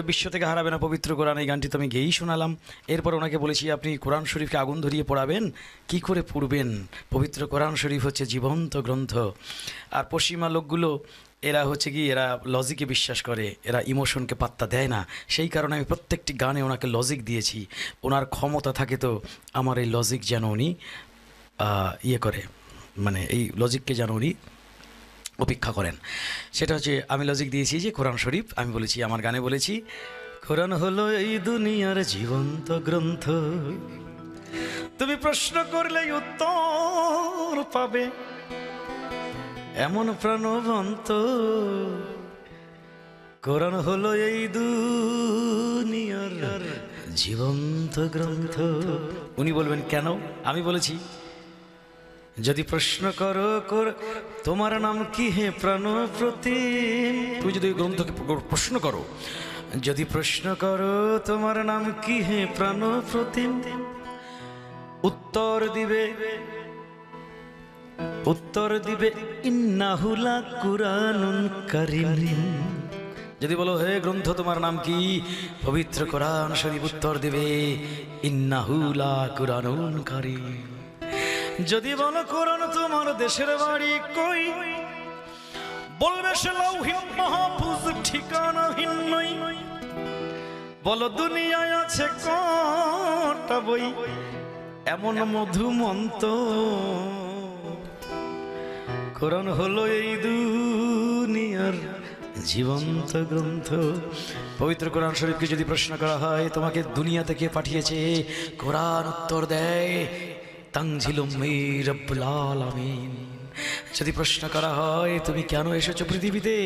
বিশ্ব থেকে হারাবে না পবিত্র কোরআন, এই গানটি তো আমি গেয়েই শোনালাম। এরপর ওনাকে বলেছি আপনি কোরআন শরীফকে আগুন ধরিয়ে পড়াবেন, কি করে পড়বেন? পবিত্র কোরআন শরীফ হচ্ছে জীবন্ত গ্রন্থ। আর পশ্চিমা লোকগুলো এরা হচ্ছে কি, এরা লজিকে বিশ্বাস করে, এরা ইমোশনকে পাত্তা দেয় না। সেই কারণে আমি প্রত্যেকটি গানে ওনাকে লজিক দিয়েছি। ওনার ক্ষমতা থাকে তো আমার এই লজিক যেন উনি ইয়ে করে, মানে এই লজিককে যেন উনি উপেক্ষা করেন। সেটা হচ্ছে আমি লজিক দিয়েছি যে কোরআন শরীফ, আমি বলেছি আমার গানে বলেছি, কোরআন হলো এই দুনিয়ার জীবন্ত গ্রন্থ, তুমি প্রশ্ন করলেই উত্তর পাবে, এমন প্রাণবন্ত কোরআন হলো এই দুনিয়ার জীবন্ত গ্রন্থ। উনি বলবেন কেন? আমি বলেছি যদি প্রশ্ন করো তোমার নাম কি হে প্রাণ প্রতিম, তুমি যদি গ্রন্থকে প্রশ্ন করো, যদি প্রশ্ন করো তোমার নাম কি হে প্রাণ প্রতিম, উত্তর দিবে ইন্নাহুলা কুরআনুন কারীম। যদি বলো হে গ্রন্থ তোমার নাম কি, পবিত্র কোরআন শরীফ উত্তর দিবে ইন্নাহুলা কুরআনুন কারীম। যদি বলো কোরআন তোমার দেশের বাড়ি কই, বলবে সে লাউহিল মাহফুজ ঠিকানাহীন নই। বলো দুনিয়ায় আছে কটা বই, এমন মধুমন্ত কোরআন হলো এই দুনিয়ার জীবন্ত গ্রন্থ। পবিত্র কোরআন শরীফকে যদি প্রশ্ন করা হয় তোমাকে দুনিয়া থেকে পাঠিয়েছে, কোরআন উত্তর দেয় তানজিলুম মির রাব্বিল আলামিন। যদি প্রশ্ন করা হয় তুমি কেন এসেছো পৃথিবীতে,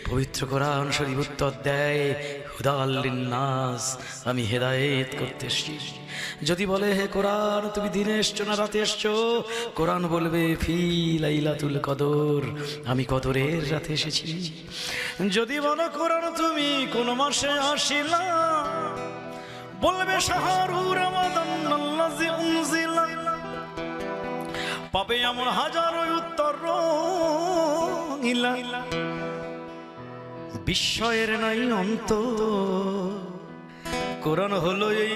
পবিত্র কোরআন শরীফ উত্তর দেয় হুদাল লিন্নাস, আমি হেদায়েত করতে এসেছি। যদি বলে হে কোরআন তুমি দিনে এসছো না রাতে এসছো, কোরআন বলবে ফি লাইলাতুল কদর, আমি কদরের রাতে এসেছি। যদি বলো কোরআন তুমি কোন মাসে আসিলা, বলবে শাহরু রমাদান আল্লাযী উনজিলা, পাবে এমন হাজারো উত্তর রঙিলা, বিস্ময়ের নাই অন্ত কোরআন হলো এই